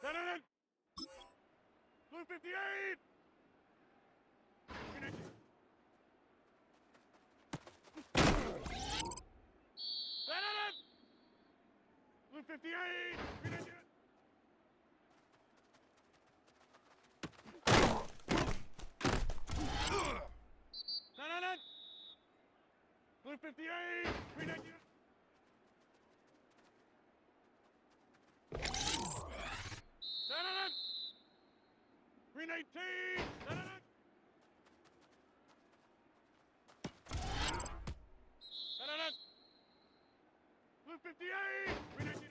Lieutenant! Blue 58! Lieutenant! Blue 58! Lieutenant! Blue 58! Lieutenant! Green 18! Lieutenant! Lieutenant! Blue 58! Green 18!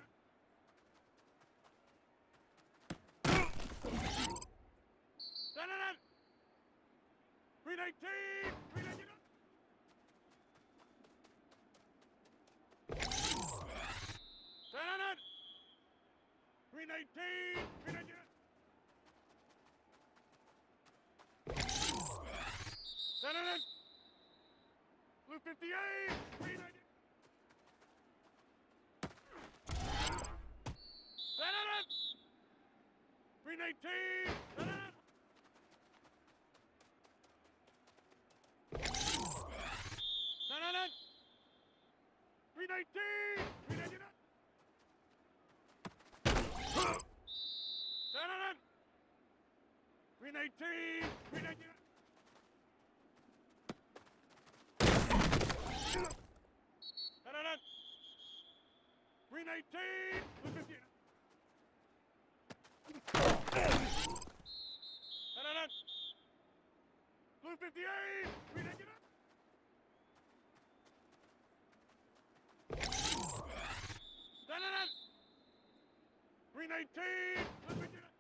Lieutenant! Green 18! Green 18! Lieutenant! Green 18! Green 18! Lieutenant! Blue 58! Green 18! Lieutenant! Green 18! Lieutenant! Lieutenant! Green 18! Green 18! Lieutenant! Green 18! Green 18! Lieutenant! Green 18! Blue 15! Lieutenant! Blue 58! Green 18! Lieutenant! Green 18! Blue 15!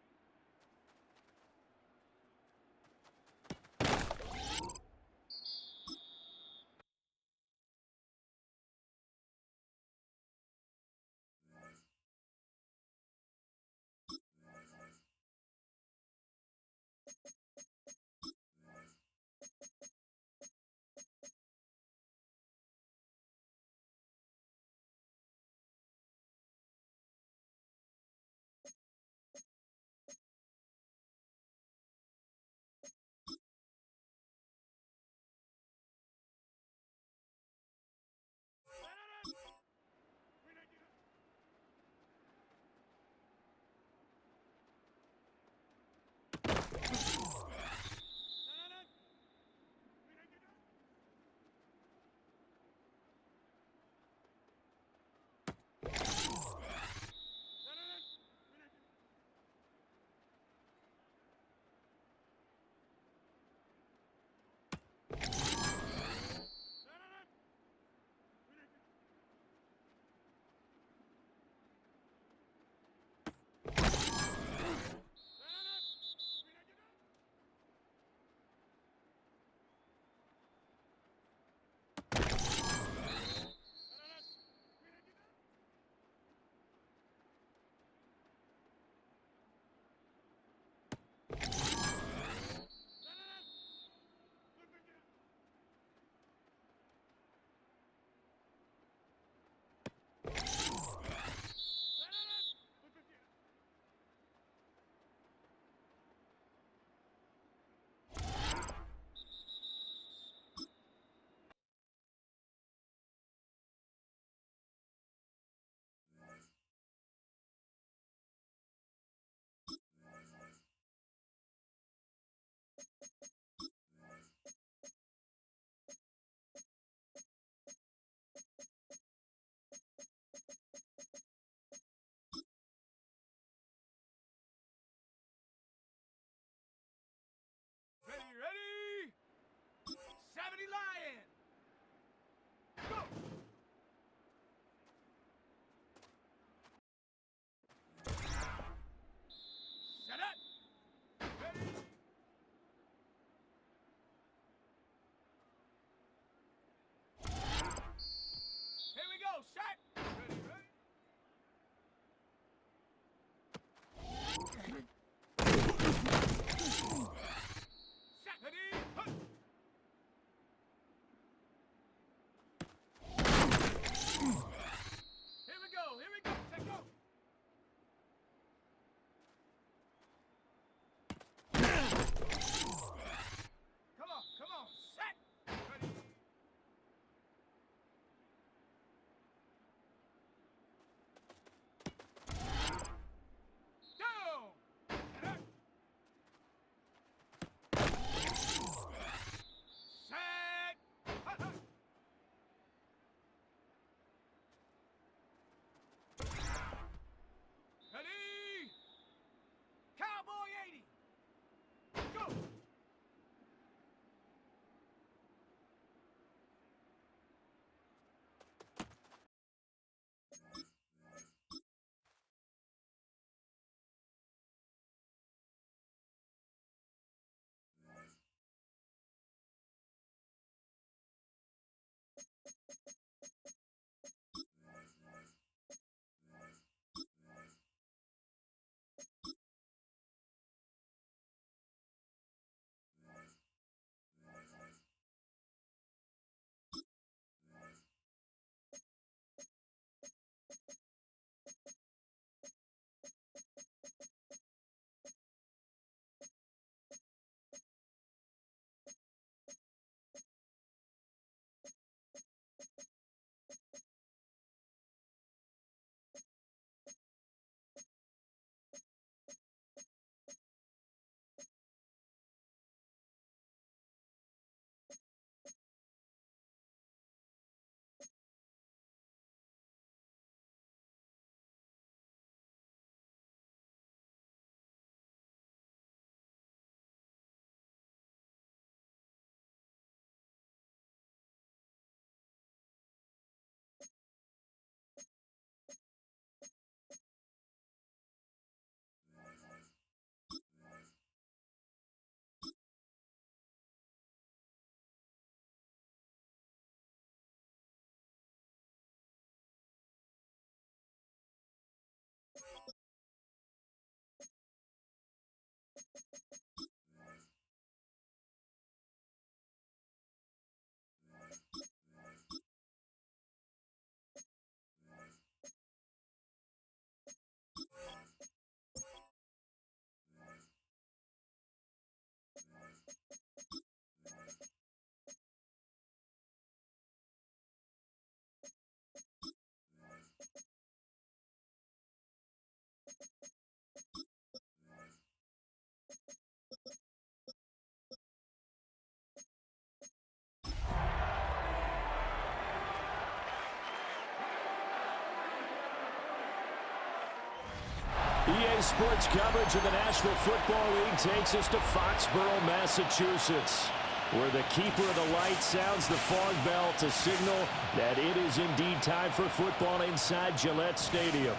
Today's sports coverage of the National Football League takes us to Foxborough, Massachusetts, where the keeper of the light sounds the fog bell to signal that it is indeed time for football inside Gillette Stadium.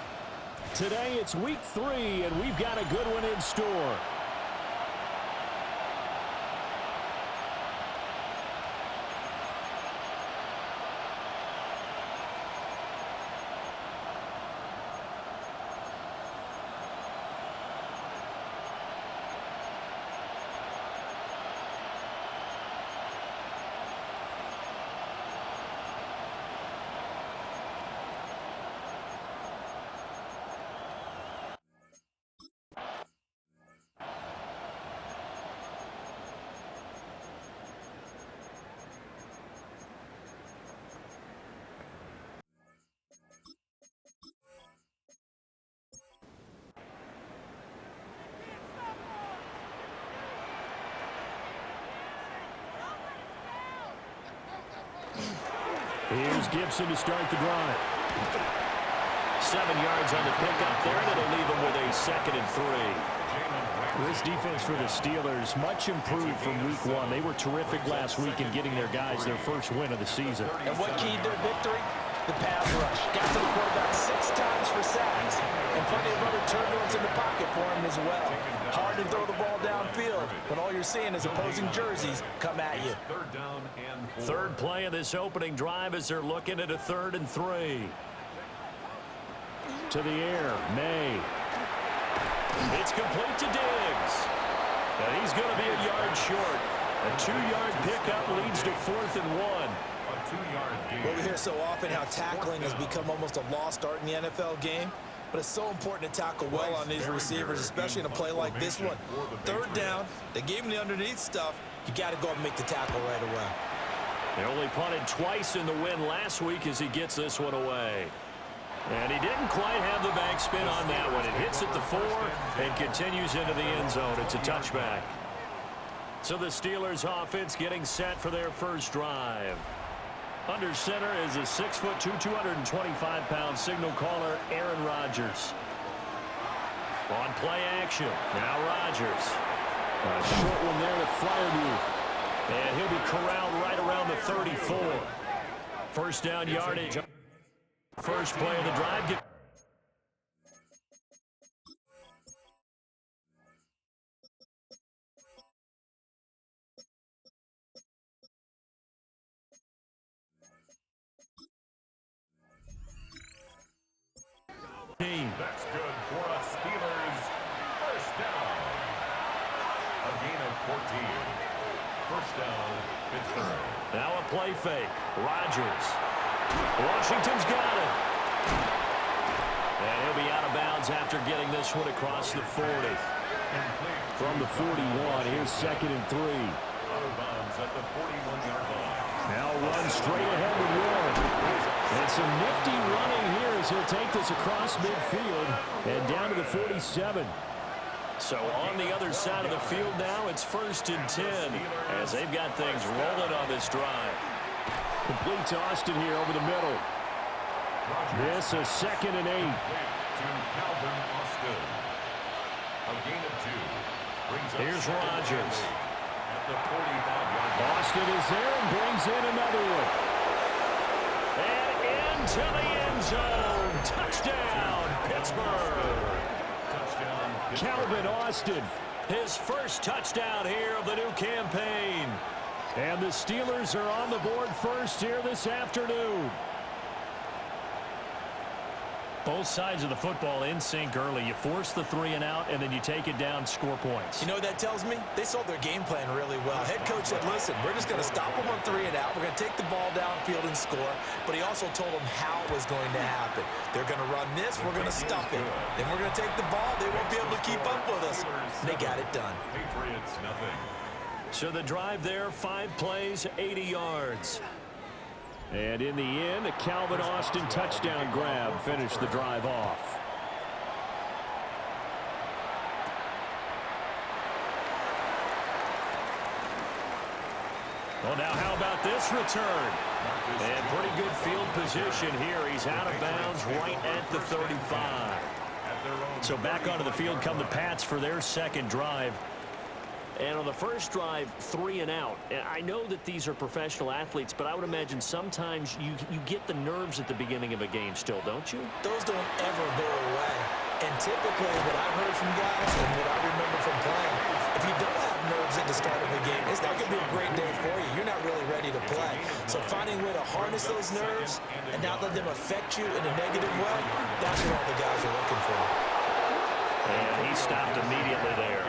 Today it's week 3, and we've got a good one in store. Here's Gibson to start the drive. 7 yards on the pickup there, and it'll leave him with a 2nd and 3. This defense for the Steelers, much improved from week 1. They were terrific last week in getting their guys their first win of the season. And what keyed their victory? The pass rush. Got to the quarterback 6 times for sacks, and plenty of other turbulence in the pocket for him as well. Hard to throw the ball downfield when all you're seeing is opposing jerseys come at you. Third play of this opening drive as they're looking at a 3rd and 3. To the air, May. It's complete to Diggs. And he's going to be a yard short. A 2-yard pickup leads to 4th and 1. Well, we hear so often how tackling has become almost a lost art in the NFL game. But it's so important to tackle well on these receivers, especially in a play like this one. 3rd down, they gave him the underneath stuff. You got to go and make the tackle right away. They only punted twice in the win last week as he gets this one away. And he didn't quite have the backspin on that one. It hits at the 4 and continues into the end zone. It's a touchback. So the Steelers offense getting set for their first drive. Under center is a 6'2", 225-pound signal caller, Aaron Rodgers. On play action, now Rodgers. A short one there to Freiermuth. And he'll be corralled right around the 34. First down yardage. First play of the drive. That's good for a Steelers first down. A gain of 14. First down, Pittsburgh. Now a play fake. Rodgers. Washington's got it. And he'll be out of bounds after getting this one across the 40. From the 41, here's 2nd and 3. Out of bounds at the 41-yard line. Now run straight ahead with Warren. And some nifty running here as he'll take this across midfield and down to the 47. So on the other side of the field now, it's 1st and 10 as they've got things rolling on this drive. Complete to Austin here over the middle. This is 2nd and 8. To Calvin Austin. A gain of 2. Brings Here's Rodgers. At the 45-yard line. Austin is there and brings in another one. And into the end zone. Touchdown, Pittsburgh. Touchdown, Pittsburgh. Calvin Austin, his first touchdown here of the new campaign. And the Steelers are on the board first here this afternoon. Both sides of the football in sync early. You force the 3 and out, and then you take it down, score points. You know what that tells me? They sold their game plan really well. Head coach said, listen, we're just going to stop them on 3 and out. We're going to take the ball downfield and score. But he also told them how it was going to happen. They're going to run this. We're going to stop it. Then we're going to take the ball. They won't be able to keep up with us. They got it done. Patriots, nothing. So the drive there, 5 plays, 80 yards. And in the end, a Calvin Austin touchdown grab finished the drive off. Well, now how about this return? And pretty good field position here. He's out of bounds right at the 35. So back onto the field come the Pats for their second drive. And on the first drive, 3 and out. And I know that these are professional athletes, but I would imagine sometimes you get the nerves at the beginning of a game still, don't you? Those don't ever go away. And typically what I've heard from guys and what I remember from playing, if you don't have nerves at the start of a game, it's not going to be a great day for you. You're not really ready to play. So finding a way to harness those nerves and not let them affect you in a negative way, that's what all the guys are looking for. And he stopped immediately there.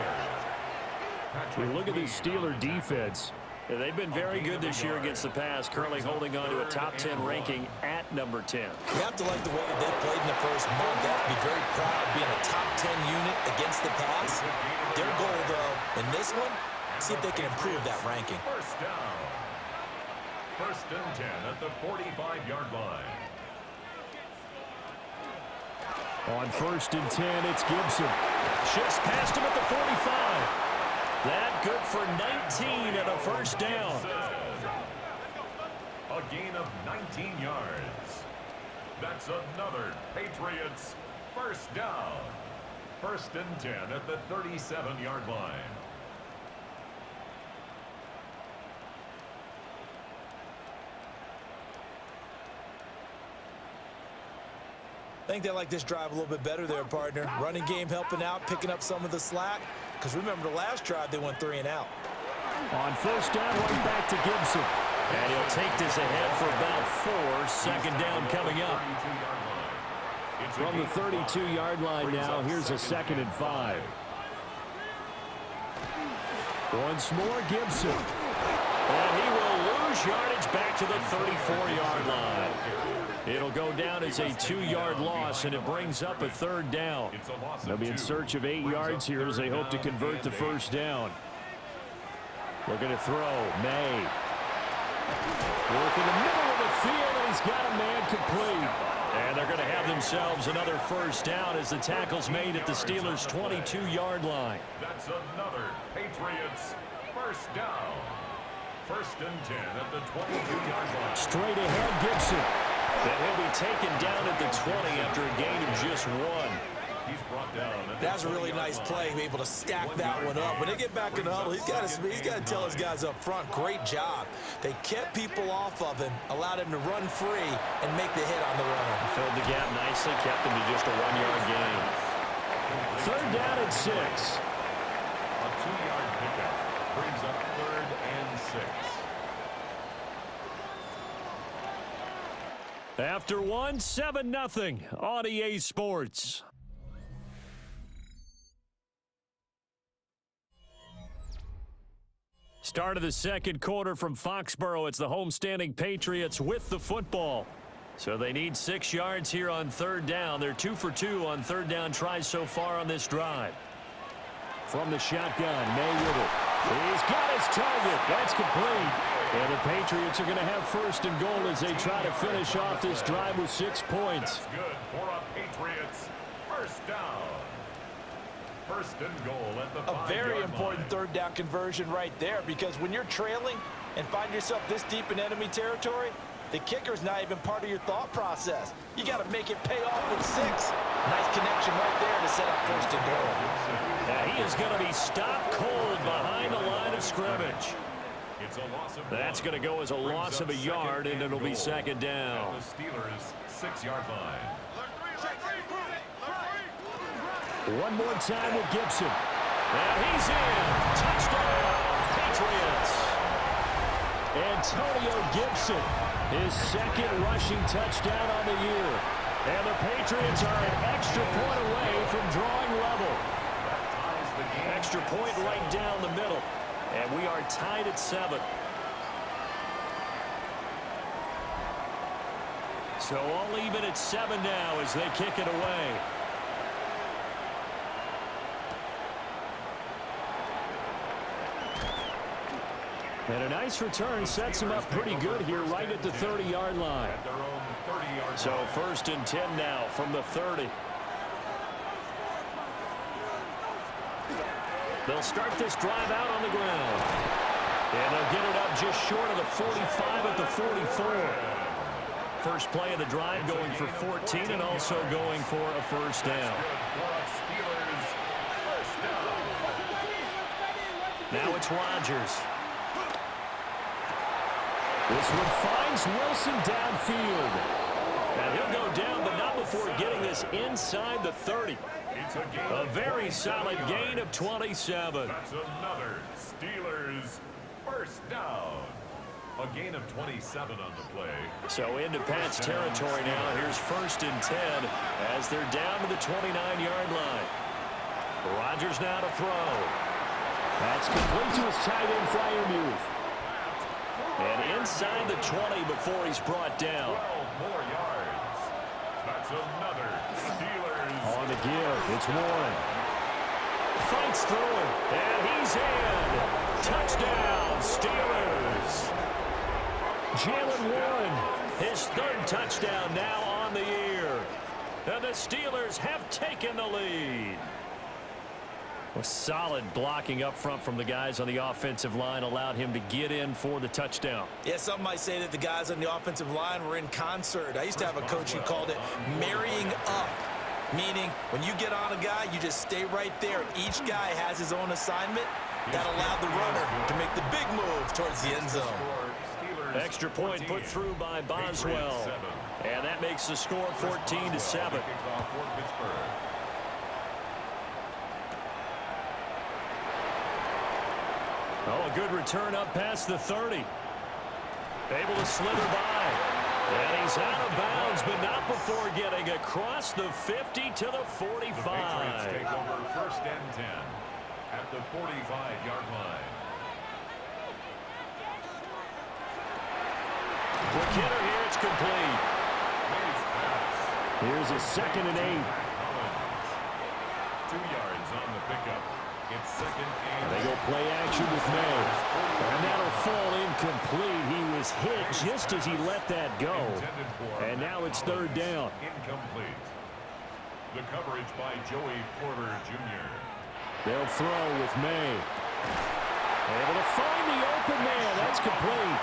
We look at the Steeler defense. They've been very good this year against the pass, currently holding on to a top 10 ranking at number 10. You have to like the way that they've played in the first month. They have to be very proud of being a top 10 unit against the pass. Their goal, though, in this one, see if they can improve that ranking. First down. First and 10 at the 45-yard line. On first and 10, it's Gibson. Shifts past him at the 45. That good for 19 and a first down. A gain of 19 yards. That's another Patriots first down. First and 10 at the 37-yard line. I think they like this drive a little bit better there, partner. Running game helping out, picking up some of the slack. Because remember, the last drive, they went 3 and out. On first down, right back to Gibson. And he'll take this ahead for about 4. Second down coming up. From the 32-yard line now, here's a 2nd and 5. Once more, Gibson. And he will lose yardage back to the 34-yard line. It'll go down as a 2-yard loss, and it brings up a 3rd down. They'll be in search of 8 yards here as they hope to convert the first down. Looking to throw. May. Work in the middle of the field, and he's got a man complete. And they're going to have themselves another first down as the tackle's made at the Steelers' 22-yard line. That's another Patriots first down. First and 10 at the 22-yard line. Straight ahead, Gibson. And he'll be taken down at the 20 after a gain of just 1. He's brought down. That's a really nice play, able to stack that one up. When they get back in the huddle, he's got to tell his guys up front, great job. They kept people off of him, allowed him to run free and make the hit on the runner. Filled the gap nicely, kept him to just a 1-yard gain. 3rd down and 6. A 2-yard pickup brings up 3rd and 6. After 1, 7-0 on EA Sports. Start of the second quarter from Foxborough. It's the homestanding Patriots with the football. So they need 6 yards here on 3rd down. They're 2 for 2 on 3rd down tries so far on this drive. From the shotgun, May with it. He's got his target. That's complete. And the Patriots are going to have 1st and goal as they try to finish off this drive with 6 points. That's good for a Patriots first down. 1st and goal at the 5-yard line. A very important 3rd down conversion right there, because when you're trailing and find yourself this deep in enemy territory, the kicker's not even part of your thought process. You got to make it pay off with 6. Nice connection right there to set up 1st and goal. Now he is going to be stopped cold behind the line of scrimmage. That's going to go as a loss of a yard, and it'll be 2nd down. At the Steelers' 6-yard line. One more time with Gibson. And he's in. Touchdown, Patriots. Antonio Gibson, his 2nd rushing touchdown on the year. And the Patriots are an extra point away from drawing level. Extra point right down the middle. And we are tied at 7. So all even at 7 now as they kick it away. And a nice return sets him up pretty good here right at the 30-yard line. So 1st and 10 now from the 30. They'll start this drive out on the ground. And they'll get it up just short of the 45 at the 44. first play of the drive, going for 14 and also going for a first down. Now it's Rodgers. This one finds Wilson downfield. And he'll go down, but not before getting this inside the 30. A very solid gain of 27. That's another Steelers first down. A gain of 27 on the play. So into Pat's territory now. Here's 1st and 10 as they're down to the 29-yard line. Rodgers now to throw. That's complete to his tight end Freiermuth. And inside the 20 before he's brought down. 12 more yards. That's another Steelers. On the give, it's Warren. Fights through it, and he's in. Touchdown, Steelers. Jalen Warren, his 3rd touchdown now on the year. And the Steelers have taken the lead. A solid blocking up front from the guys on the offensive line allowed him to get in for the touchdown. Yeah, some might say that the guys on the offensive line were in concert. I used to have a coach who called it marrying up, meaning when you get on a guy, you just stay right there. Each guy has his own assignment. That allowed the runner to make the big move towards the end zone. Extra point put through by Boswell. And that makes the score 14-7. Oh, a good return up past the 30. Able to slither by. And he's out of bounds, but not before getting across the 50 to the 45. The Patriots take over 1st and 10 at the 45-yard line. McKinnon here, it's complete. Here's a 2nd and 8. 2 yards on the pickup. It's 2nd and They go play action with May. And that'll fall incomplete. He was hit just as he let that go. And now it's 3rd down. Incomplete. The coverage by Joey Porter Jr. They'll throw with May. Able to find the open man. That's complete.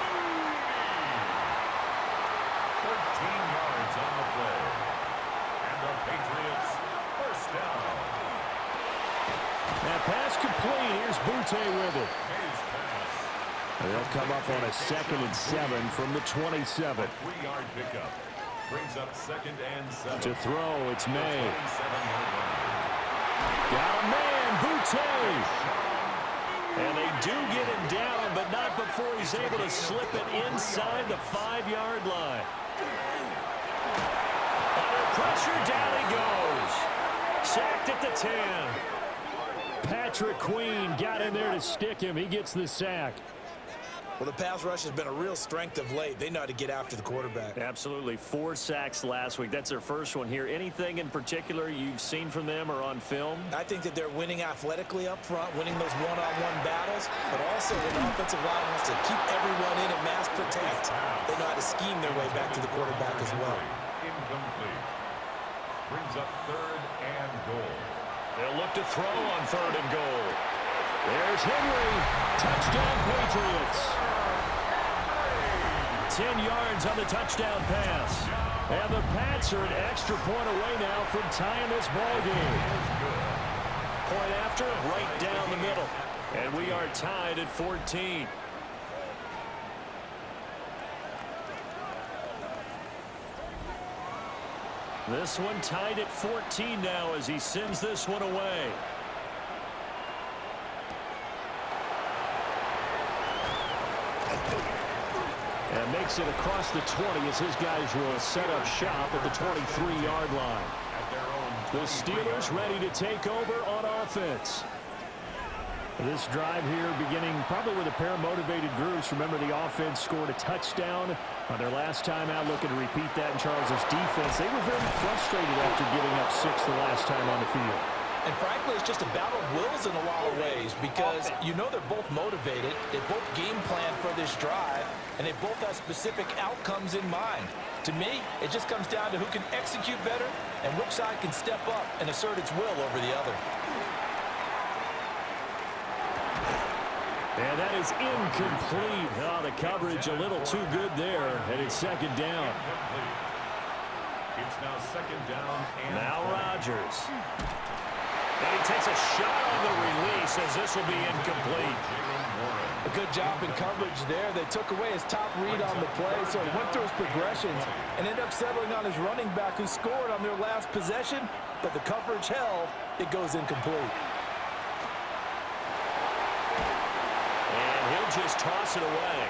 13 yards on the play. And the Patriots first down. Now pass complete. Here's Butte with it. His pass. They'll come up on a 2nd and 7 from the 27. 3-yard pickup. Brings up 2nd and 7. To throw, it's May. 27-yard line. Got a man, Butte. And they do get him down, but not before he's able to slip it inside the 5-yard line. Under pressure, down he goes. Sacked at the 10. Patrick Queen got in there to stick him. He gets the sack. Well, the pass rush has been a real strength of late. They know how to get after the quarterback. Absolutely. 4 sacks last week. That's their first one here. Anything in particular you've seen from them or on film? I think that they're winning athletically up front, winning those one-on-one battles, but also when the offensive line wants to keep everyone in and mass protect, they know how to scheme their way back to the quarterback as well. Incomplete. Brings up 3rd and goal. They'll look to throw on 3rd and goal. There's Henry. Touchdown, Patriots. 10 yards on the touchdown pass. And the Pats are an extra point away now from tying this ball game. Point after, right down the middle. And we are tied at 14. This one tied at 14 now as he sends this one away. And makes it across the 20 as his guys will set up shop at the 23-yard line. The Steelers ready to take over on offense. This drive here beginning probably with a pair of motivated groups. Remember, the offense scored a touchdown on their last time out. Looking to repeat that in Charles's defense. They were very frustrated after giving up 6 the last time on the field. And frankly, it's just a battle of wills in a lot of ways because you know they're both motivated. They both game plan for this drive, and they both have specific outcomes in mind. To me, it just comes down to who can execute better and which side can step up and assert its will over the other. And that is incomplete. Oh, the coverage a little too good there, and it's second down. It's now second down. And now Rodgers. And he takes a shot on the release as this will be incomplete. A good job in coverage there. They took away his top read on the play, so he went through his progressions and ended up settling on his running back who scored on their last possession, but the coverage held. It goes incomplete. He'll just toss it away.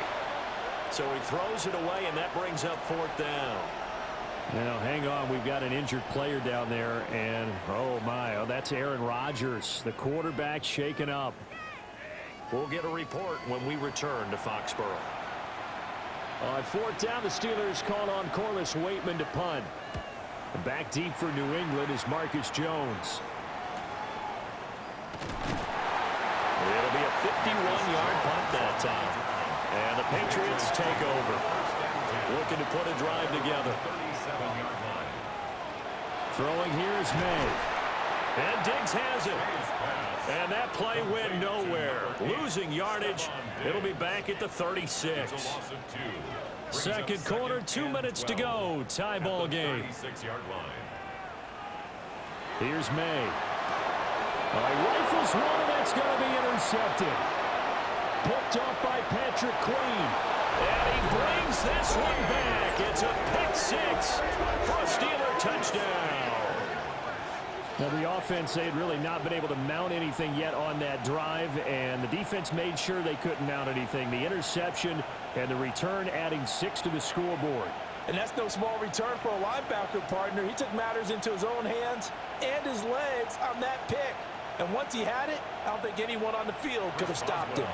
So he throws it away, and that brings up fourth down. Now, hang on. We've got an injured player down there, and, oh, my, that's Aaron Rodgers, the quarterback shaken up. We'll get a report when we return to Foxborough. On fourth down, the Steelers call on Corliss Waitman to punt. Back deep for New England is Marcus Jones. It'll be a 51-yard punt that time. And the Patriots take over. Looking to put a drive together. Throwing here is May. And Diggs has it. And that play went nowhere. Losing yardage. It'll be back at the 36. Second quarter, 2 minutes to go. Tie ball game. Here's May. He rifles one, and that's going to be intercepted. Picked off by Patrick Queen. And he brings this one back. It's a pick six for a Steeler touchdown. Now, the offense, they had really not been able to mount anything yet on that drive, and the defense made sure they couldn't mount anything. The interception and the return adding 6 to the scoreboard. And that's no small return for a linebacker partner. He took matters into his own hands and his legs on that pick. And once he had it, I don't think anyone on the field could have stopped him.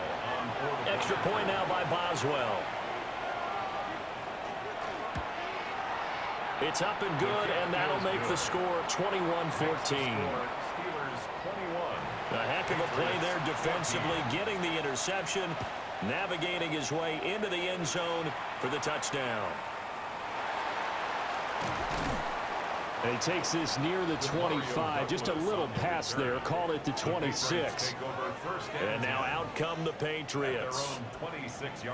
Extra point now by Boswell. It's up and good, and that'll make the score 21-14. A heck of a play there defensively, getting the interception, navigating his way into the end zone for the touchdown. And he takes this near the 25, just a little pass there, call it the 26. And now out come the Patriots.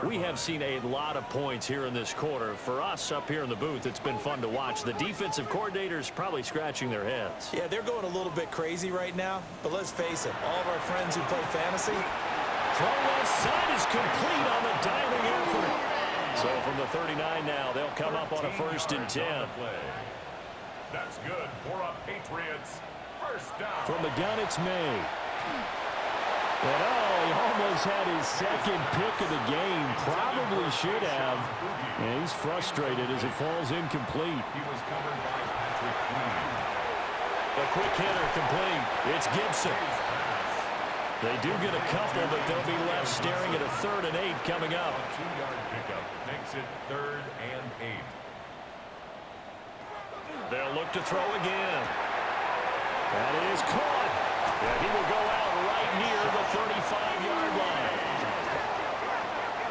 We have seen a lot of points here in this quarter. For us up here in the booth, it's been fun to watch. The defensive coordinators probably scratching their heads. Yeah, they're going a little bit crazy right now, but let's face it, all of our friends who play fantasy. Throw left side is complete on the diving effort. So from the 39 now, they'll come up on a 1st and 10. That's good for a Patriots first down. From the gun, it's May. And he almost had his second pick of the game. Probably should have. And he's frustrated as it falls incomplete. He was covered by Patrick Queen. A quick hitter complete. It's Gibson. They do get a couple, but they'll be left staring at a 3rd and 8 coming up. A 2-yard pickup makes it 3rd and 8. They'll look to throw again. That is caught. And he will go out right near the 35-yard line.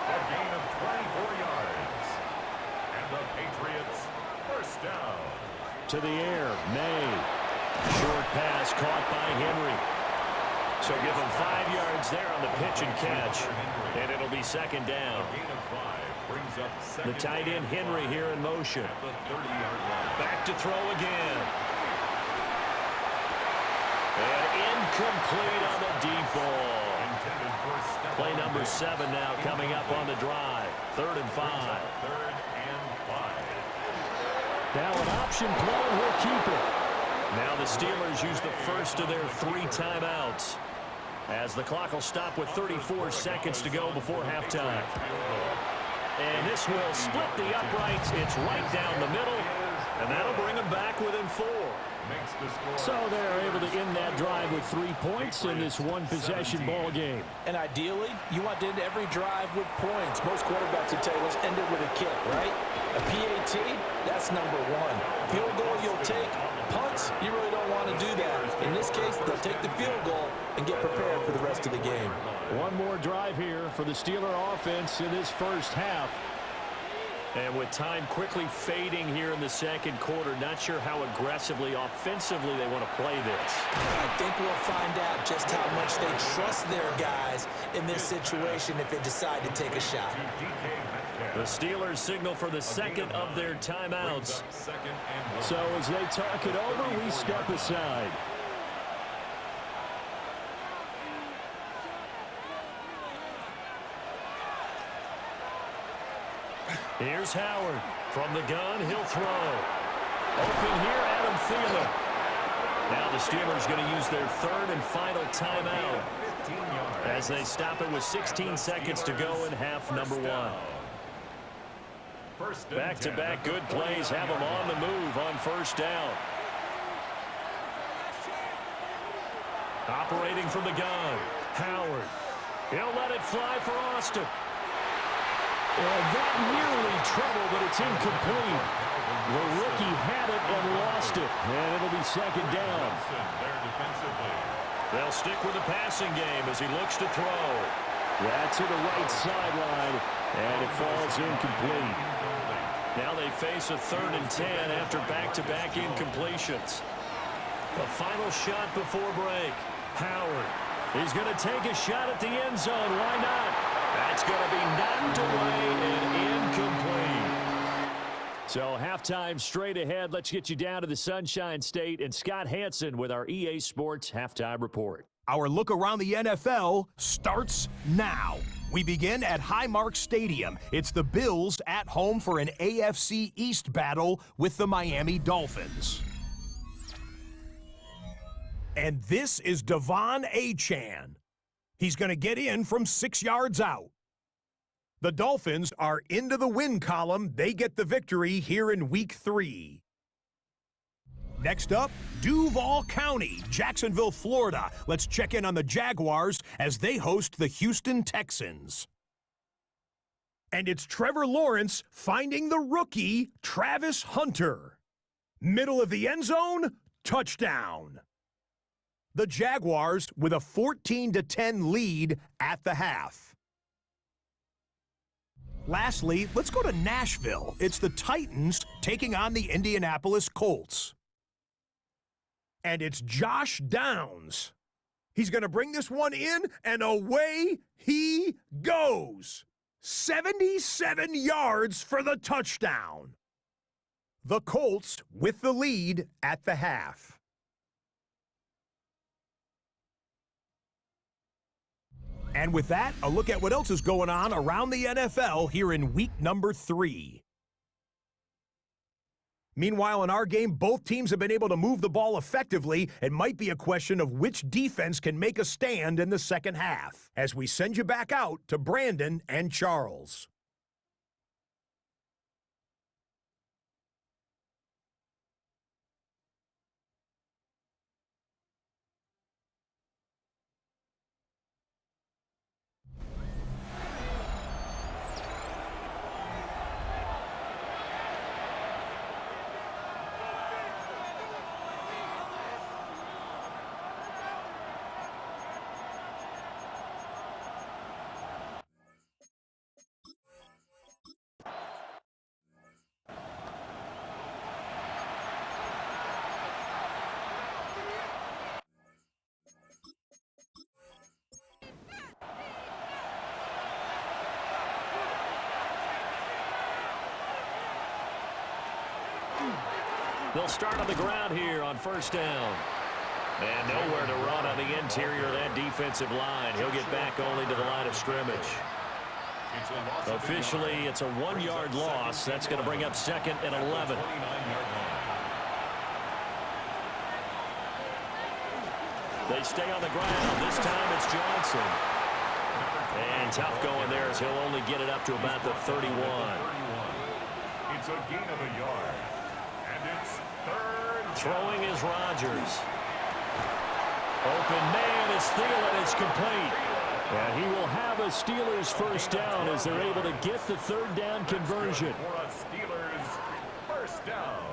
A gain of 24 yards. And the Patriots first down. To the air, May. Short pass caught by Henry. So give him 5 yards there on the pitch and catch. And it'll be second down. A gain of 5 brings up The tight end Henry here in motion. at the 30-yard line. Back to throw again. And incomplete on the deep ball. Intended for a step Play on number the 7 now coming up on the drive. 3rd and 5. 3rd and 5. Now an option play, and we'll keep it. Now the Steelers use the first of their 3 timeouts, as the clock will stop with 34 seconds to go before halftime. And this will split the uprights. It's right down the middle, and that'll bring them back within 4. So they're able to end that drive with 3 points in this one-possession ball game. And ideally, you want to end every drive with points. Most quarterbacks would tell you, let's end it with a kick, right? A PAT, that's number 1. Field goal you'll take. Punts, you really don't want to do that. In this case, they'll take the field goal and get prepared for the rest of the game. One more drive here for the Steeler offense in this first half. And with time quickly fading here in the second quarter, not sure how aggressively, offensively they want to play this. I think we'll find out just how much they trust their guys in this situation if they decide to take a shot. The Steelers signal for the second of their timeouts. So as they talk it over, we step aside. Here's Howard. From the gun, he'll throw. Open here, Adam Thielen. Now the Steelers going to use their third and final timeout as they stop it with 16 seconds to go in half number one. Back-to-back good plays have them on the move on first down. Operating from the gun, Howard. He'll let it fly for Austin. And that nearly trouble, but it's incomplete. The rookie had it and lost it, and it'll be second down. They'll stick with the passing game as he looks to throw. That's to the right sideline, and it falls incomplete. Now they face a 3rd and 10 after back-to-back incompletions. The final shot before break. Howard. He's going to take a shot at the end zone. Why not? That's going to be knocked away and incomplete. So halftime straight ahead. Let's get you down to the Sunshine State and Scott Hansen with our EA Sports Halftime Report. Our look around the NFL starts now. We begin at Highmark Stadium. It's the Bills at home for an AFC East battle with the Miami Dolphins. And this is Devon Achane. He's going to get in from 6 yards out. The Dolphins are into the win column. They get the victory here in Week 3. Next up, Duval County, Jacksonville, Florida. Let's check in on the Jaguars as they host the Houston Texans. And it's Trevor Lawrence finding the rookie, Travis Hunter. Middle of the end zone, touchdown. The Jaguars with a 14-10 lead at the half. Lastly, let's go to Nashville. It's the Titans taking on the Indianapolis Colts. And it's Josh Downs. He's going to bring this one in, and away he goes. 77 yards for the touchdown. The Colts with the lead at the half. And with that, a look at what else is going on around the NFL here in week number 3. Meanwhile, in our game, both teams have been able to move the ball effectively. It might be a question of which defense can make a stand in the second half. As we send you back out to Brandon and Charles. They'll start on the ground here on first down. And nowhere to run on the interior of that defensive line. He'll get back only to the line of scrimmage. Officially, it's a 1-yard loss. That's going to bring up 2nd and 11. They stay on the ground. This time it's Johnson. And tough going there as he'll only get it up to about the 31. It's a gain of a yard. And it's 3rd. Throwing is Rodgers. Open man is Thielen. It's complete. And he will have a Steelers first down as they're able to get the 3rd down conversion. For a Steelers first down.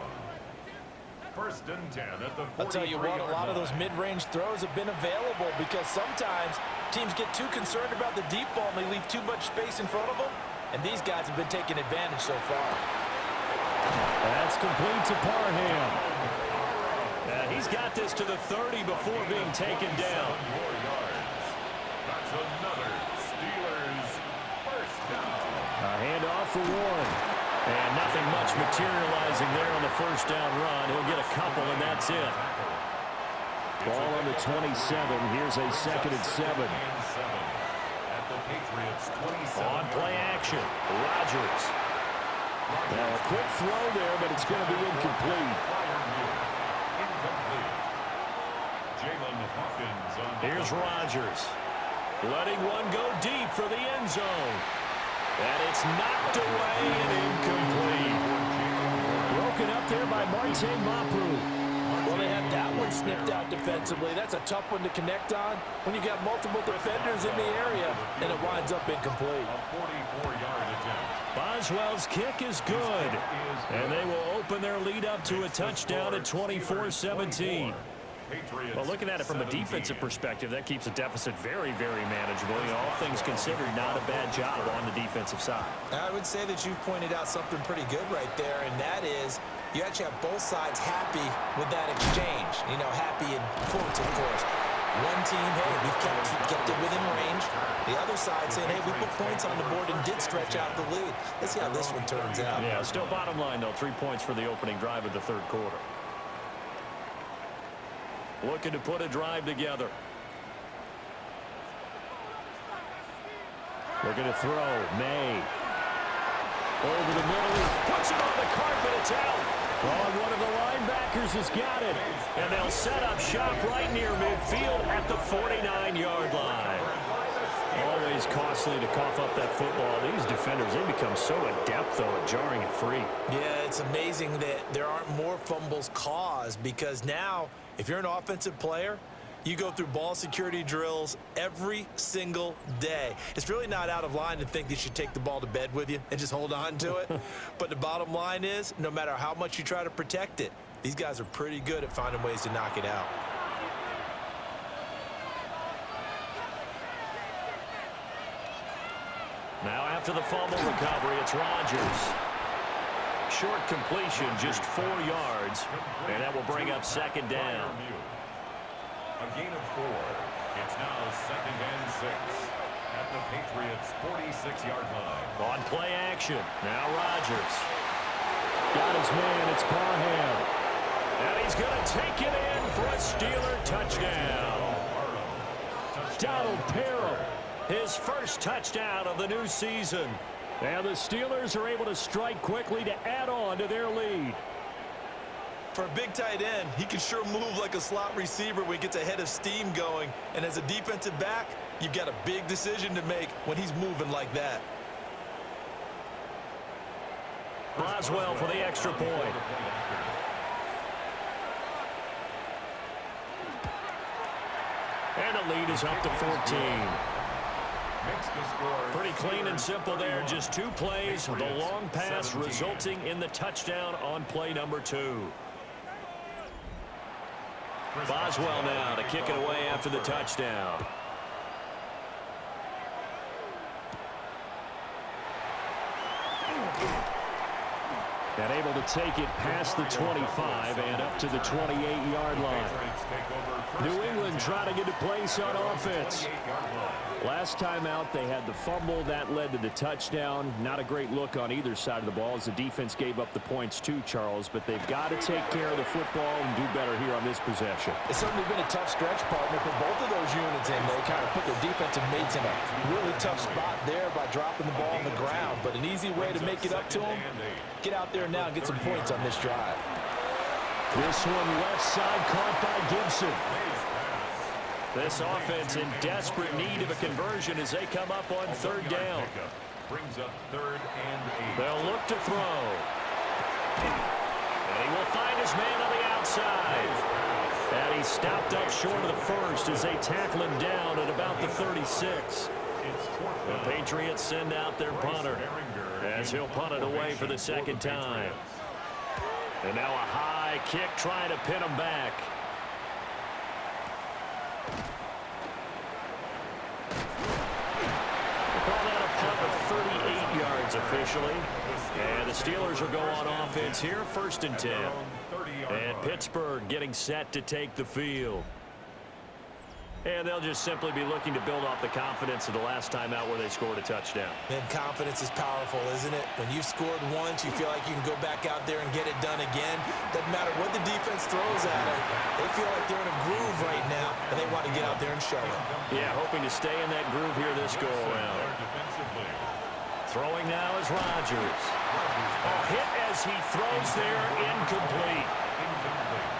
1st and 10 at the 43-yard line. I'll tell you what, a lot of those mid-range throws have been available because sometimes teams get too concerned about the deep ball and they leave too much space in front of them. and these guys have been taking advantage so far. That's complete to Parham. He's got this to the 30 before being taken down. That's another Steelers first down. A handoff for Warren. And nothing much materializing there on the first down run. He'll get a couple, and that's it. Ball on the 27. Here's a 2nd and 7. At the Patriots 27. On play action, Rodgers. Now a quick throw there, but it's going to be incomplete. Here's Rodgers. Letting one go deep for the end zone. And it's knocked away and incomplete. Broken up there by Martin Mapu. Well, they had that one snipped out defensively. That's a tough one to connect on when you got multiple defenders in the area, and it winds up incomplete. A 44-yard attempt. Boswell's kick is good, and they will open their lead up to a touchdown at 24-17. Well, looking at it from a defensive perspective, that keeps a deficit very, very manageable. You know, all things considered, not a bad job on the defensive side. I would say that you've pointed out something pretty good right there, and that is you actually have both sides happy with that exchange. You know, happy in quotes, of course. One team, hey, we've kept it within range. The other side saying, hey, we put points on the board and did stretch out the lead. Let's see how this one turns out. Yeah, still bottom line, though, 3 points for the opening drive of the third quarter. Looking to put a drive together. Looking to throw. May. Over the middle. Puts it on the carpet. It's out. Oh, one of the linebackers has got it. And they'll set up shop right near midfield at the 49-yard line. Always costly to cough up that football. These defenders, they become so adept, though, at jarring it free. Yeah, it's amazing that there aren't more fumbles caused because now, if you're an offensive player, you go through ball security drills every single day. It's really not out of line to think that you should take the ball to bed with you and just hold on to it. But the bottom line is, no matter how much you try to protect it, these guys are pretty good at finding ways to knock it out. Now after the fumble recovery, it's Rodgers. Short completion, just 4 yards, and that will bring up second down. A gain of 4. It's now 2nd and 6 at the Patriots' 46-yard line. On play action, now Rodgers. Got his man, it's Parham. And he's going to take it in for a Steeler touchdown. Donald Parham, his first touchdown of the new season. And the Steelers are able to strike quickly to add on to their lead. For a big tight end, he can sure move like a slot receiver when he gets a head of steam going. And as a defensive back, you've got a big decision to make when he's moving like that. Boswell for the extra point. And the lead is up to 14. Pretty clean and simple there. Just 2 plays. The long pass resulting in the touchdown on play number 2. Boswell now to kick it away after the touchdown. And able to take it past the 25 and up to the 28-yard line. New England trying to get a place on offense. Last time out, they had the fumble. That led to the touchdown. Not a great look on either side of the ball as the defense gave up the points too, Charles. But they've got to take care of the football and do better here on this possession. It's certainly been a tough stretch, partner, for both of those units, and they kind of put their defensive mates in a really tough spot there by dropping the ball on the ground. But an easy way to make it up to them, get out there now and get some points on this drive. This one left side caught by Gibson. This offense in desperate need of a conversion as they come up on 3rd down. Brings up 3rd and 8. They'll look to throw. And he will find his man on the outside. And he stopped up short of the first as they tackle him down at about the 36. The Patriots send out their punter as he'll punt it away for the 2nd time. And now a high kick trying to pin him back. Call that a punt of 38 yards officially. And the Steelers will go on offense here, 1st and 10. And Pittsburgh getting set to take the field. And they'll just simply be looking to build off the confidence of the last time out where they scored a touchdown. Man, confidence is powerful, isn't it? When you've scored once, you feel like you can go back out there and get it done again. Doesn't matter what the defense throws at them. They feel like they're in a groove right now, and they want to get out there and show it. Yeah, hoping to stay in that groove here this go-around. Throwing now is Rodgers. A hit as he throws there, incomplete.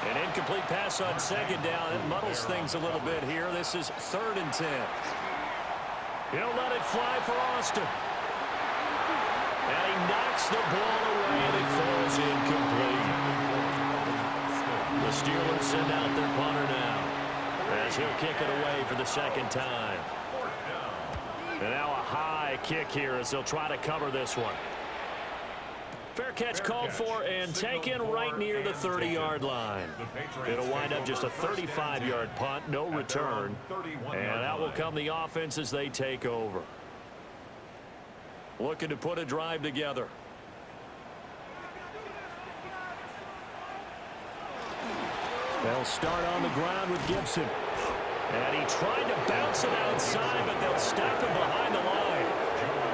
An incomplete pass on 2nd down. It muddles things a little bit here. This is 3rd and 10. He'll let it fly for Austin. And he knocks the ball away, and it falls incomplete. The Steelers send out their punter now, as he'll kick it away for the 2nd time. And now a high kick here as they'll try to cover this one. Fair catch called for and taken right near the 30-yard line. It'll wind up just a 35-yard punt, no return. And out will come the offense as they take over. Looking to put a drive together. They'll start on the ground with Gibson. And he tried to bounce it outside, but they'll stop him behind the line.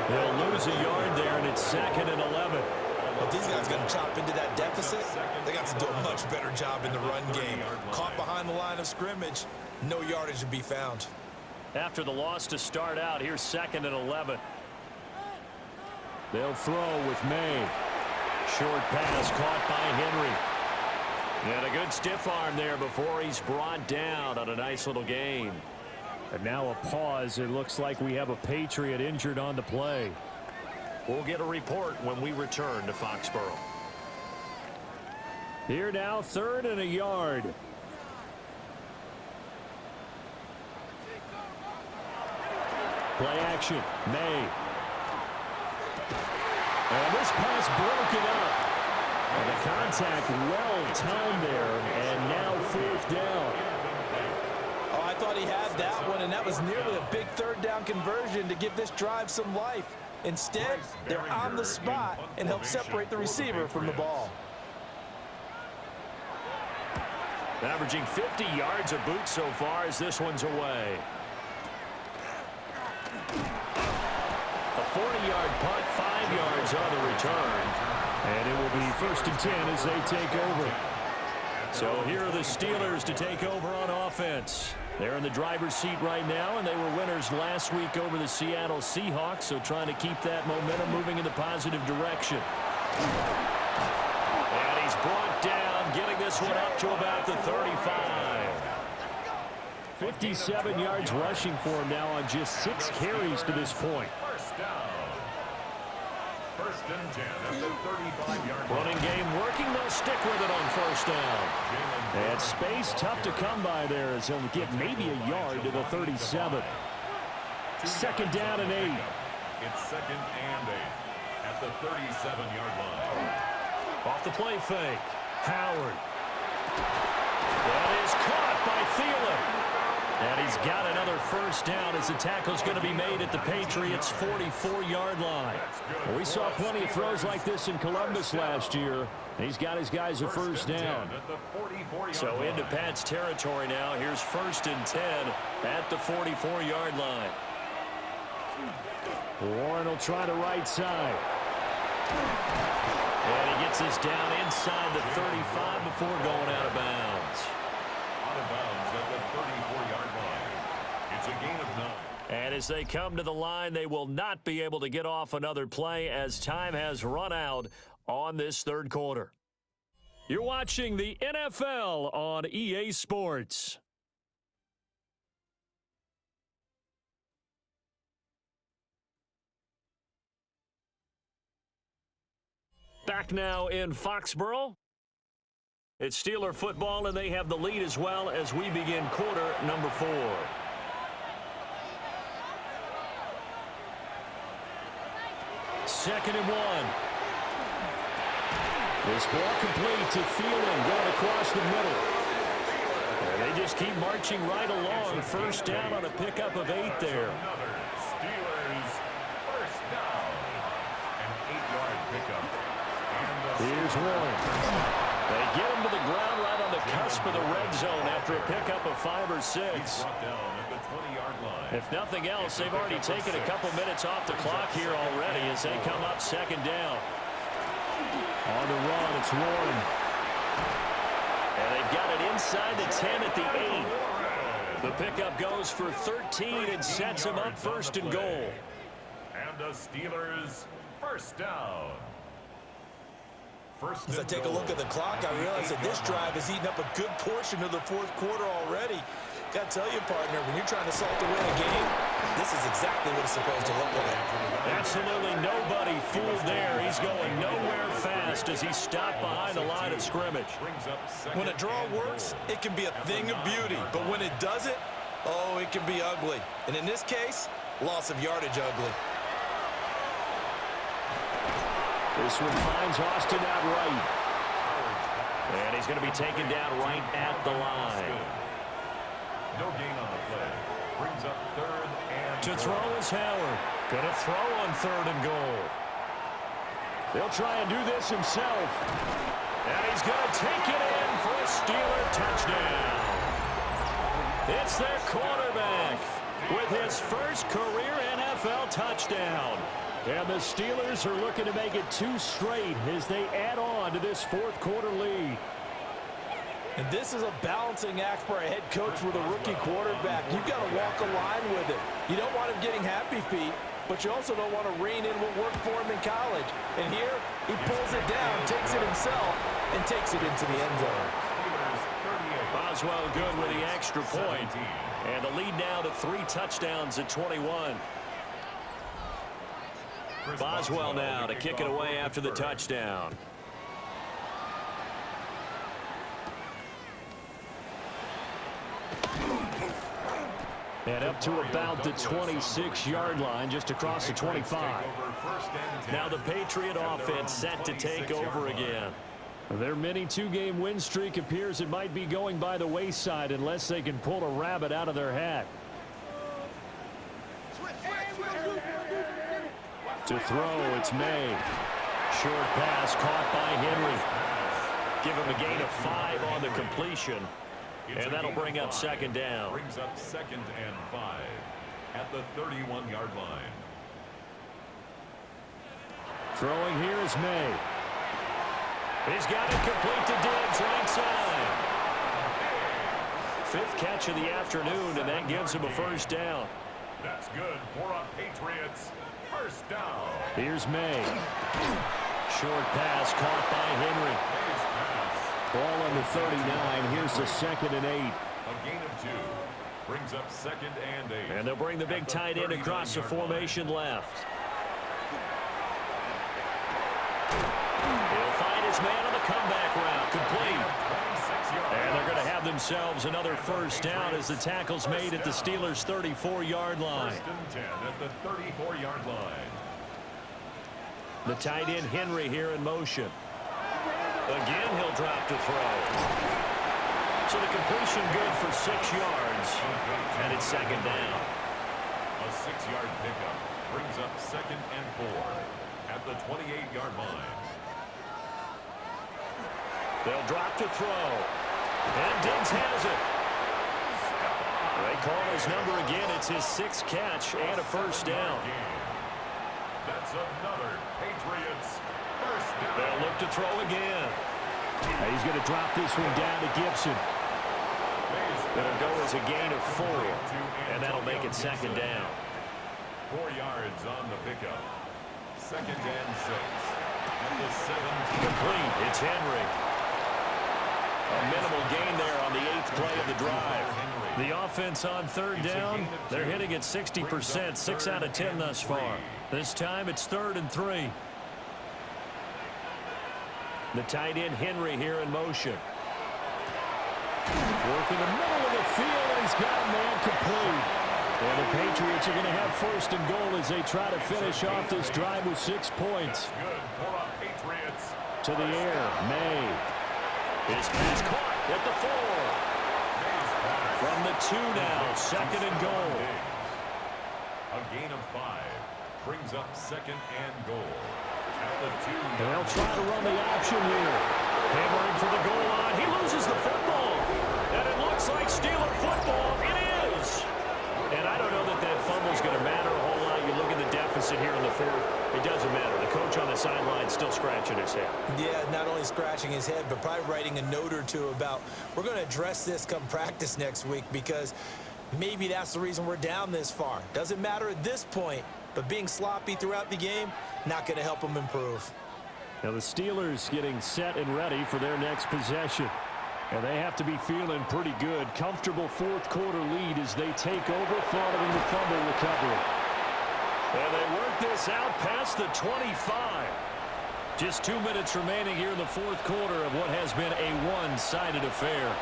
They'll lose a yard there, and it's 2nd and 11. If these guys are going to chop into that deficit, they got to do a much better job in the run game. Caught behind the line of scrimmage, no yardage to be found. After the loss to start out, here's 2nd and 11. They'll throw with May. Short pass caught by Henry. And a good stiff arm there before he's brought down on a nice little gain. And now a pause. It looks like we have a Patriot injured on the play. We'll get a report when we return to Foxborough. Here now, 3rd and a yard. Play action. May. And this pass broken up. And the contact well timed there. And now 4th down. Oh, I thought he had that one, and that was nearly a big 3rd down conversion to give this drive some life. Instead, they're on the spot and help separate the receiver from the ball. Averaging 50 yards a boot so far as this one's away. A 40-yard punt, 5 yards on the return. And it will be 1st and 10 as they take over. So here are the Steelers to take over on offense. They're in the driver's seat right now, and they were winners last week over the Seattle Seahawks, so trying to keep that momentum moving in the positive direction. And he's brought down, getting this one up to about the 35. 57 yards rushing for him now on just 6 carries to this point. 1st and 10 at the 35-yard line. Running game working. They'll stick with it on 1st down. And space tough to come by there as he'll get maybe a yard to the 37. 2nd down and 8. It's 2nd and 8 at the 37-yard line. Off the play fake. Howard. That is caught by Thielen. And he's got another 1st down as the tackle's going to be made at the Patriots' 44-yard line. Well, we saw plenty of throws like this in Columbus last year. And he's got his guys a 1st down. So into Pat's territory now. Here's 1st and 10 at the 44-yard line. Warren will try the right side. And he gets this down inside the 35 before going out of bounds. Out of bounds at the 34-yard line. It's a gain of 9. And as they come to the line, they will not be able to get off another play as time has run out on this 3rd quarter. You're watching the NFL on EA Sports. Back now in Foxborough. It's Steeler football, and they have the lead as well as we begin quarter number 4. Second and 1. This ball complete to Thielen going across the middle. And they just keep marching right along. 1st down on a pickup of 8 there. Steelers 1st down. And it's Warren. They get him to the ground right on the cusp of the red zone after a pickup of 5 or 6. Brought down at the 20-yard line. If nothing else, they've already taken a couple minutes off the clock here already as they come up second down. On the run, it's Warren. And they've got it inside the 10 at the 8. The pickup goes for 13 and sets him up first and goal. And the Steelers first down. As I take a look at the clock, I realize that this drive has eaten up a good portion of the fourth quarter already. Got to tell you, partner, when you're trying to salt to win a game, this is exactly what it's supposed to look like. Absolutely nobody fooled there. He's going nowhere fast as he's stopped behind the line of scrimmage. When a draw works, it can be a thing of beauty. But when it doesn't, oh, it can be ugly. And in this case, loss of yardage ugly. This one finds Austin out right. And he's going to be taken down right at the line. No gain on the play. Brings up third and To throw is Howard. Going to throw on third and goal. They'll try and do this himself. And he's going to take it in for a Steeler touchdown. It's their quarterback with his first career NFL touchdown. And the Steelers are looking to make it 2 straight as they add on to this fourth quarter lead. And this is a balancing act for a head coach with a rookie quarterback. You've got to walk a line with it. You don't want him getting happy feet, but you also don't want to rein in what worked for him in college. And here, he pulls it down, takes it himself, and takes it into the end zone. Boswell good with the extra point. And the lead now to 3 touchdowns at 21. Boswell now to kick it away after the touchdown. And up to about the 26-yard line, just across the 25. Now the Patriot offense set to take over again. Their mini 2-game win streak appears it might be going by the wayside unless they can pull a rabbit out of their hat. To throw, it's May. Short pass caught by Henry. Give him a gain of 5 on the completion. And that'll bring up second down. Brings up second and 5 at the 31-yard line. Throwing here is May. He's got it complete to Diggs right side. 5th catch of the afternoon, and that gives him a first down. That's good for a Patriots first down. Here's May. Short pass caught by Henry. Ball on the 39. Here's the 2nd and 8. A gain of 2. Brings up second and 8. And they'll bring the big tight end across the formation left. He'll find his man on the comeback route. Complete. And they're going to have themselves another first down as the tackle's made at the Steelers' 34-yard line. First and 10 at the 34-yard line. The tight end Henry here in motion. Again, he'll drop to throw. So the completion good for 6 yards. And it's second down. A 6-yard pickup brings up second and 4 at the 28-yard line. They'll drop to throw. And Diggs has it. They call his number again. It's his 6th catch and a first down. That's another Patriots first down. They'll look to throw again. He's going to drop this one down to Gibson. It'll go as a gain of 4, and that'll make it second down. 4 yards on the pickup. Second and 6. At the 17. Complete. It's Henry. A minimal gain there on the 8th play of the drive. The offense on third down, they're hitting at 60%, 6 out of 10 thus far. This time it's 3rd and 3. The tight end Henry here in motion. Work in the middle of the field, and he's got a man complete. And the Patriots are going to have first and goal as they try to finish off this drive with 6 points. Good for a Patriots. To the air, May. His pass caught at the 4. From the 2 now, second and goal. A gain of 5 brings up second and goal And they'll try to run the option here. Hammering for the goal line. He loses the football. And it looks like Steeler football. It is. And I don't know that that fumble's going to matter a whole lot. You look at the deficit here in the fourth. It doesn't matter. The coach on the sideline still scratching his head. Yeah, not only scratching his head, but probably writing a note or two about we're going to address this come practice next week because maybe that's the reason we're down this far. Doesn't matter at this point, but being sloppy throughout the game, not going to help them improve. Now the Steelers getting set and ready for their next possession. And they have to be feeling pretty good. Comfortable fourth quarter lead as they take over following the fumble recovery. And they work this out past the 25. Just 2 minutes remaining here in the fourth quarter of what has been a one-sided affair.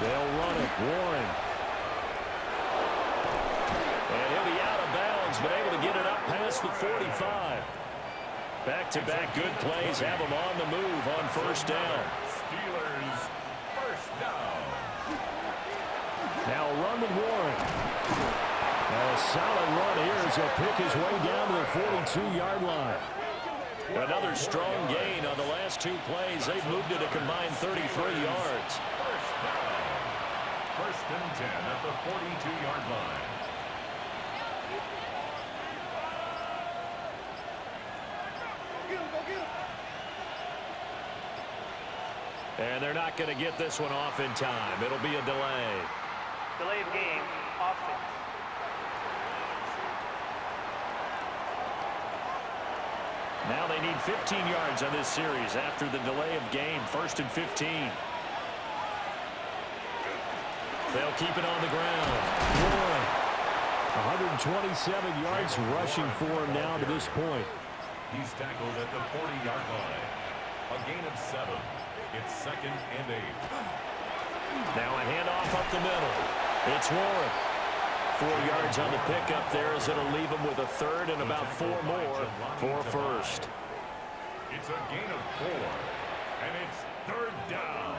They'll run it. Warren. And he'll be out of bounds, but able to get it up past the 45. Back-to-back good plays have them on the move on first down. Steelers first down. Now run with Warren. Now a solid run here as he'll pick his way down to the 42-yard line. Another strong gain on the last two plays. They've moved it a combined 33 yards. First down. First and 10 at the 42-yard line. And they're not going to get this one off in time. It'll be a delay. Delay of game, offense. Now they need 15 yards on this series after the delay of game. First and 15. They'll keep it on the ground. Warren. 127 yards rushing for him now to this point. He's tackled at the 40-yard line. A gain of 7. It's second and 8. Now a handoff up the middle. It's Warren. 4 yards on the pickup there as it'll leave him with a third and about 4 more for first. It's a gain of 4. And it's third down.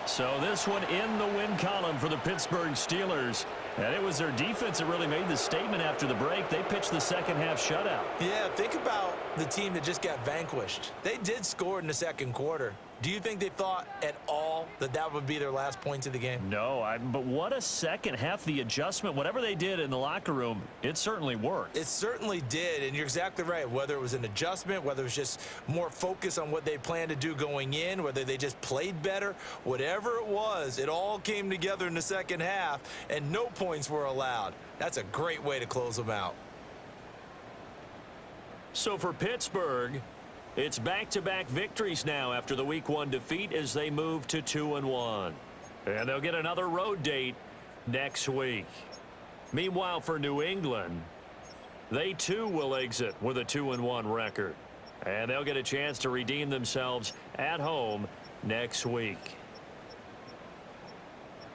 So this one in the win column for the Pittsburgh Steelers. And it was their defense that really made the statement after the break. They pitched the second half shutout. Yeah, think about the team that just got vanquished. They did score in the second quarter. Do you think they thought at all that that would be their last points of the game? No, but what a second half. The adjustment, whatever they did in the locker room, it certainly worked. It certainly did, and you're exactly right. Whether it was an adjustment, whether it was just more focus on what they planned to do going in, whether they just played better, whatever it was, it all came together in the second half, and no points were allowed. That's a great way to close them out. So for Pittsburgh, it's back-to-back victories now after the Week 1 defeat as they move to 2-1. And they'll get another road date next week. Meanwhile, for New England, they too will exit with a 2-1 record. And they'll get a chance to redeem themselves at home next week.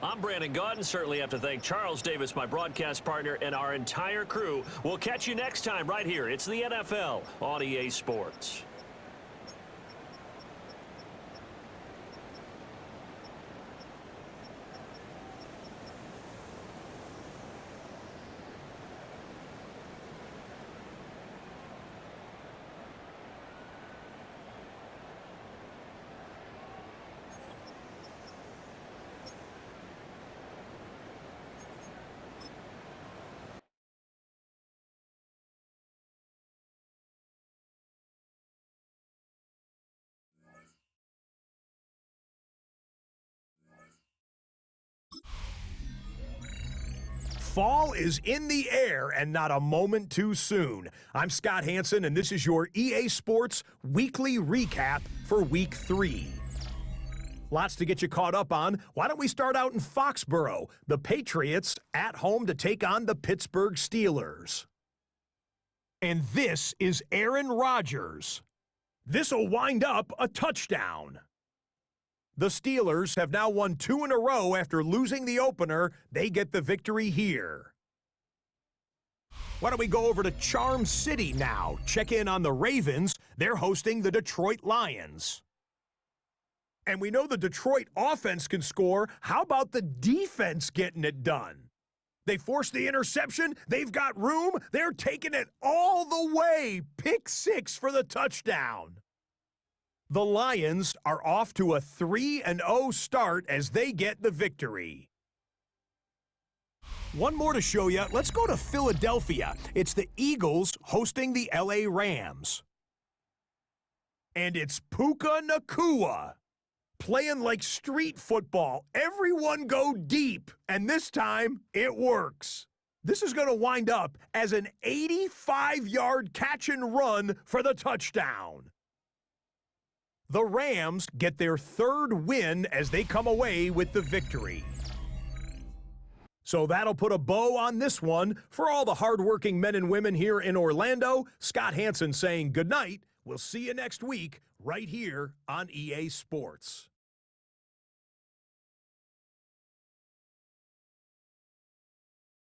I'm Brandon Gaudin. Certainly have to thank Charles Davis, my broadcast partner, and our entire crew. We'll catch you next time right here. It's the NFL on EA Sports. Fall is in the air and not a moment too soon. I'm Scott Hansen, and this is your EA Sports Weekly Recap for Week 3. Lots to get you caught up on. Why don't we start out in Foxborough? The Patriots at home to take on the Pittsburgh Steelers. And this is Aaron Rodgers. This'll wind up a touchdown. The Steelers have now won 2 in a row after losing the opener. They get the victory here. Why don't we go over to Charm City now? Check in on the Ravens. They're hosting the Detroit Lions. And we know the Detroit offense can score. How about the defense getting it done? They forced the interception. They've got room. They're taking it all the way. Pick 6 for the touchdown. The Lions are off to a 3-0 start as they get the victory. One more to show you. Let's go to Philadelphia. It's the Eagles hosting the LA Rams. And it's Puka Nacua. Playing like street football. Everyone go deep. And this time, it works. This is going to wind up as an 85-yard catch and run for the touchdown. The Rams get their 3rd win as they come away with the victory. So that'll put a bow on this one. For all the hardworking men and women here in Orlando, Scott Hansen saying goodnight. We'll see you next week right here on EA Sports.